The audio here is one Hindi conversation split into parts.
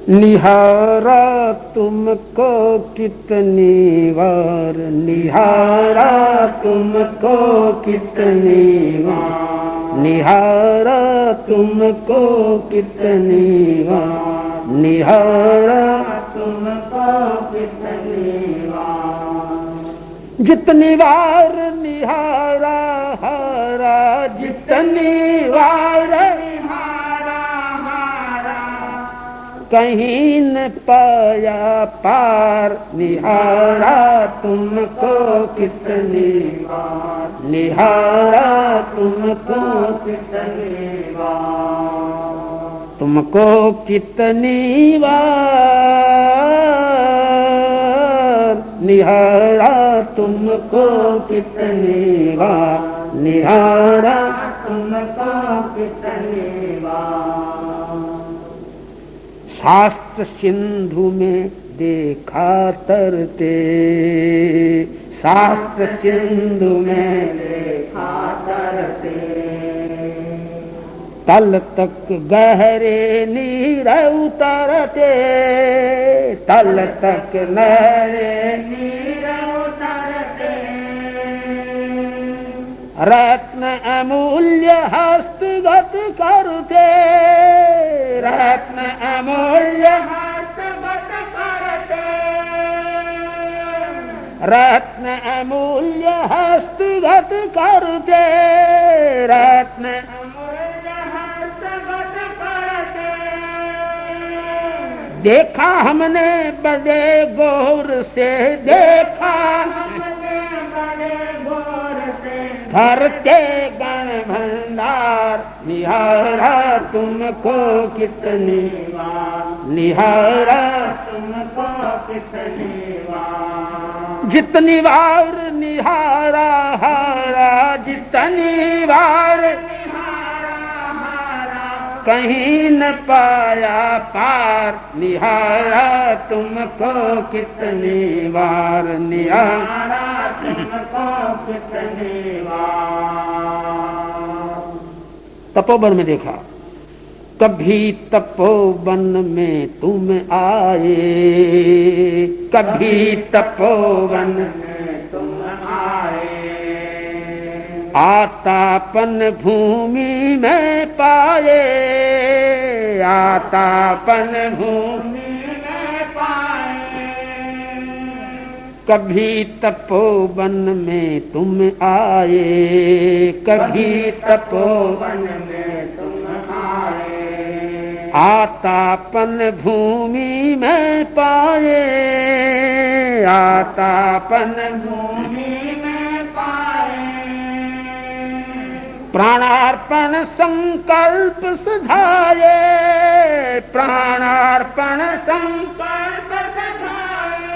निहारा तुमको कितनी बार, निहारा तुमको कितनी बार, निहारा तुमको कितनी बार, निहारा तुमको कितनी बार। जितनी बार निहारा हारा, जितनी बार निहारा हारा, कहीं न पाया पार। निहारा तुमको कितनी बार, निहारा तुमको कितनी बार, तुमको कितनी बार, निहारा तुमको कितनी बार, निहारा तुमको कितनी बार। शास्त्र सिंधु में देखा तरते, शास्त्र सिंधु में देखा तरते, तल तक गहरे नीर उतरते, तल तक गहरे नीर उतरते। रत्न अमूल्य हस्तगत करते, रत्न अमूल्य हस्तगत करते, रत्न अमूल्य हस्तगत करते, रत्न अमूल्य हस्तगत करते। देखा हमने बड़े गौर से, देखा हमने बड़े गौर से, भरते गण भंडार। निहारा तुमको कितनी बार, निहारा तुमको कितनी बार। जितनी बार निहारा हारा, जितनी बार निहारा हारा, कहीं न पाया पार। निहारा तुमको कितनी बार, निहारा तुमको कितनी बार। तपोवन में देखा, कभी तपोवन में तुम आए, कभी तपोवन में तुम आए, आतापन भूमि में पाए, आतापन भूमि में पाए। कभी तपोवन में तुम आए, कभी तपोवन में तुम आए, आतापन भूमि में पाए, आतापन भूमि में पाए। प्राणार्पण संकल्प सुधाए, प्राणार्पण संकल्प सुधाए।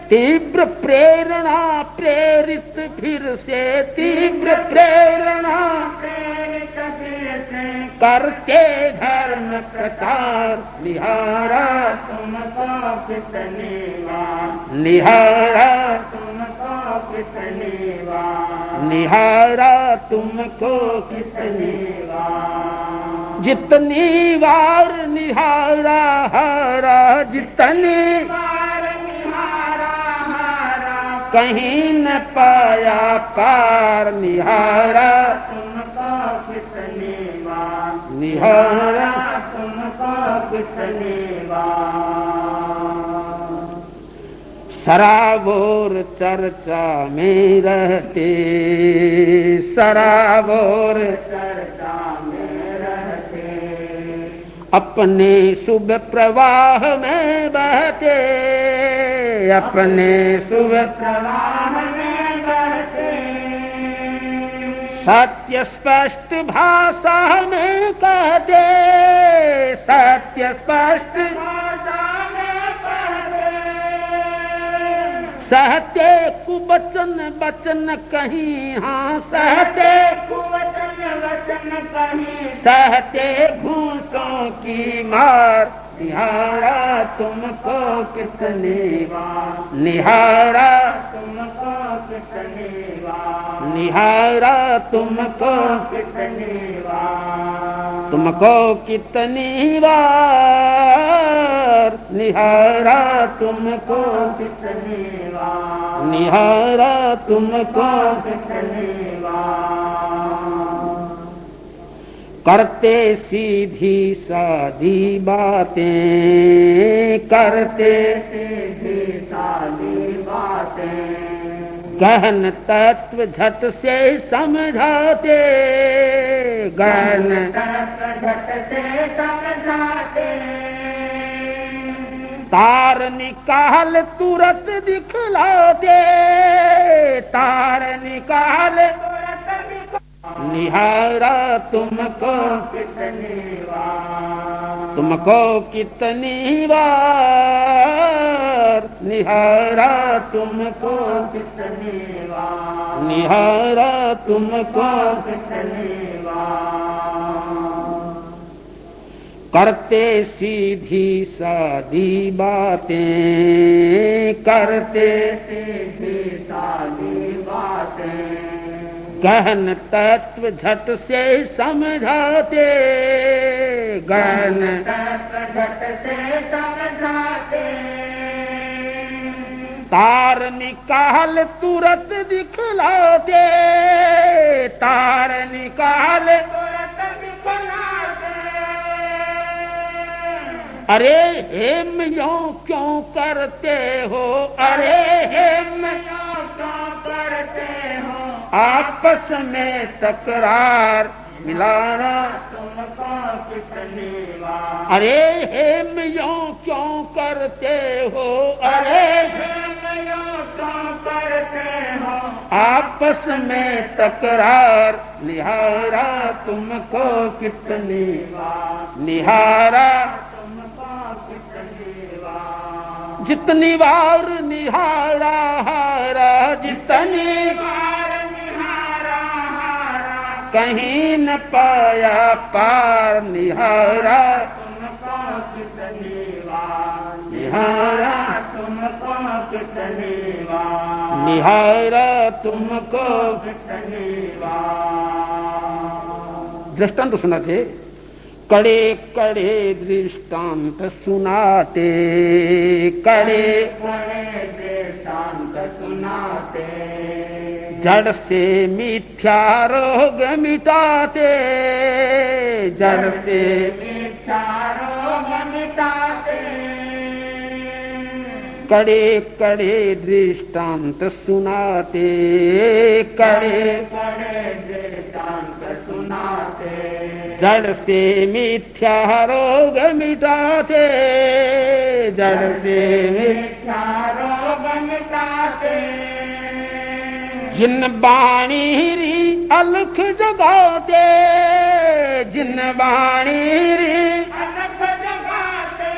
तीव्र प्रेरणा प्रेरित फिर से, तीव्र प्रेरणा प्रेरित फिर से, करके धर्म प्रचार। निहारा तुमको कितनी बार, निहारा तुमको कितनी बार, निहारा तुमको कितनी बार। जितनी बार निहारा हारा, जितनी बार निहारा हारा, कहीं न पाया पार। निहारा तुमको कितनी बार, निहारा तुमको कितनी बार। सराबोर चर्चा में रहते, सराबोर चर्चा में रहते, अपने शुभ प्रवाह में बहते, अपने शुभ प्रवाह में बहते। सत्य स्पष्ट भाषा में कहते, सत्य स्पष्ट भाषा में कहते। सहते कुवचन वचन कहीं, हाँ सहते कुवचन वचन कहीं, सहते घूसों की मार। निहारा तुमको कितनी बार, निहारा तुमको कितनी बार, निहारा तुमको कितनी बार, तुमको कितनी बार। निहारा तुमको कितने बार, निहारा तुमको कितने बार। करते सीधी सादी बातें, करते सीधी सादी बातें, गहन तत्व झट से समझाते, गहन तत्व झट से समझाते। तार निकाल तुरंत दिखलाते, तार निकाल निहारा तुमको कितनी बार, तुमको कितनी बार, निहारा तुमको कितनी बार, निहारा तुमको कितनी बार। करते सीधी सादी बातें, करते सीधी सादी बातें, गहन तत्व झट से समझाते, गहन तत्व झट से समझाते। तार निकाल तुरंत दिखलाते, तार निकाल तुरंत दिखलाते। अरे हेम यूं क्यों करते हो, अरे हेम यूं क्यों करते हो, आपस में तकरार मिलाना तुमको कितनी बार। अरे हेम यूं क्यों करते हो, अरे हेम यूं क्यों करते हो, आपस में तकरार, निहारा तुमको कितनी बार, निहारा तुमको कितनी बार। जितनी बार निहारा हारा, जितनी बार कहीं न पाया पार, निहारा तुमको कितनी बार, निहारा तुमको कितनी बार, निहारा तुमको कितनी बार। दृष्टांत सुनाते, कड़े कड़े दृष्टांत सुनाते, कड़े कड़े दृष्टांत सुनाते, जड़ से मिथ्या रोग मिटाते, जड़ से मिथ्या रोग मिटाते। कड़े कड़े दृष्टांत सुनाते, कड़े कड़े दृष्टांत सुनाते, जड़ से मिथ्या रोग मिटाते, जड़ से मिथ्या रोग मिटाते। जिन बाणी री अलख जगाते, जिन बाणी री अलख जगाते,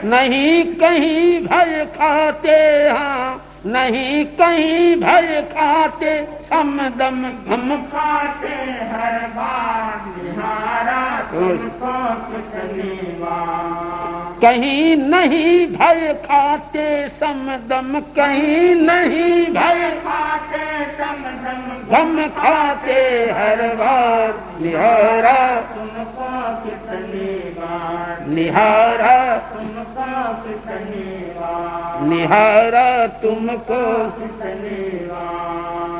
नहीं कहीं भय खाते, हाँ नहीं कहीं भय खाते, समदम हम खाते हर बार, निहारा तुमको कितनी बार। कहीं नहीं भय खाते समदम, कहीं नहीं भय खाते समदम, गम खाते हर बार, निहारा तुमको कितनी बार, निहारा तुमको कितनी बार, निहारा तुमको कितनी बार।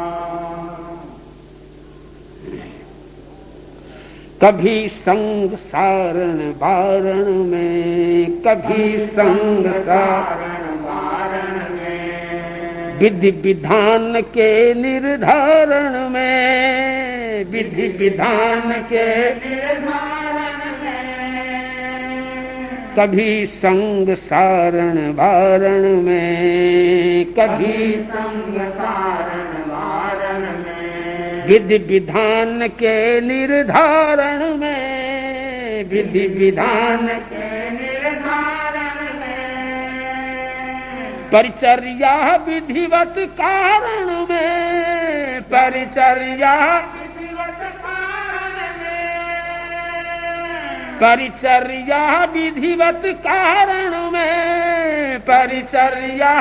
कभी संग सारण वारण में, कभी संग सारण वारण में, विधि विधान के निर्धारण में, विधि विधान के निर्धारण में। कभी संग सारण वारण में, कभी संग सारण वारण में, विधि विधान के निर्धारण में, विधि विधान के निर्धारण में। परिचर्या विधिवत कारण में, परिचर्या विधिवत कारण में, परिचर्या विधिवत कारण में, परिचर्या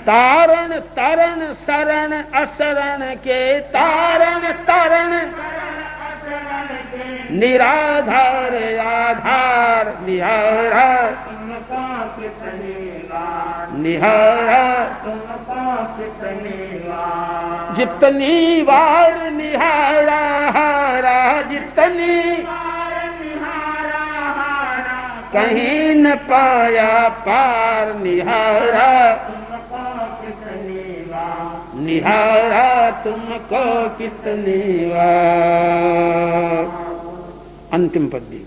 तारण तरण शरण असरण के, तारण तरण असरण के, निराधार आधार निहारा तुमको कितनी बार, निहारा तुमको कितनी बार, जितनी बार निहारा हारा, जितनी बार निहारा हारा, कहीं न पाया पार निहारा तुमको कितनी बार, निहारा तुमको कितनी बार। अंतिम पद्य।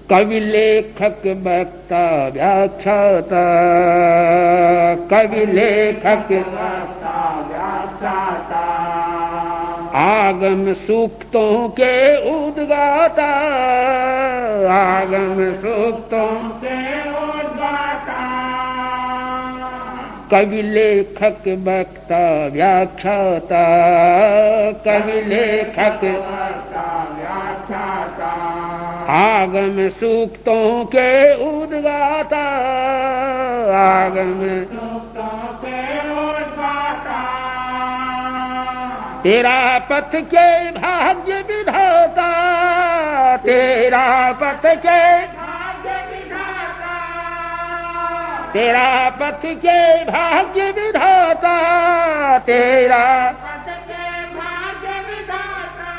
कवि लेखक वक्ता व्याख्याता, कवि लेखक वक्ता व्याख्याता, आगम सूक्तों के उद्गाता, आगम सूक्तों के उद्गाता, कवि लेखक वक्ता व्याख्याता, कवि लेखक वक्ता व्याख्याता, आगम सूक्तों के उद्गाता, आगम सूक्तों के उद्गाता, तेरा पथ के भाग्य विधाता, तेरा पथ के भाग्य विधाता, तेरा पथ के भाग्य विधाता, तेरा पथ के भाग्य विधाता,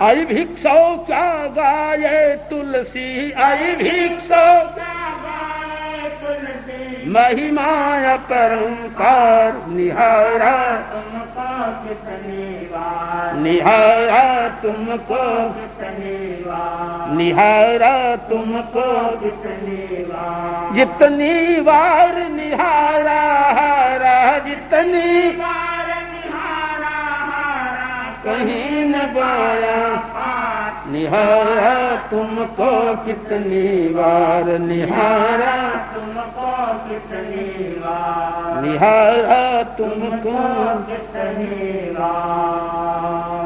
आई भिक्षो क्या गाये तुलसी, आई भिक्षो क्या गाए तुलसी, महिमाय परंपार निहारा तुमको कितनी बार, निहारा तुमको कितनी बार, निहारा तुमको कितनी बार, जितनी बार निहारा हारा, जितनी बार निहारा हारा, कहीं न पाया पार, निहारा तुमको कितनी बार निहारा, तुमको कितनी बार, निहारा तुमको कितनी बार।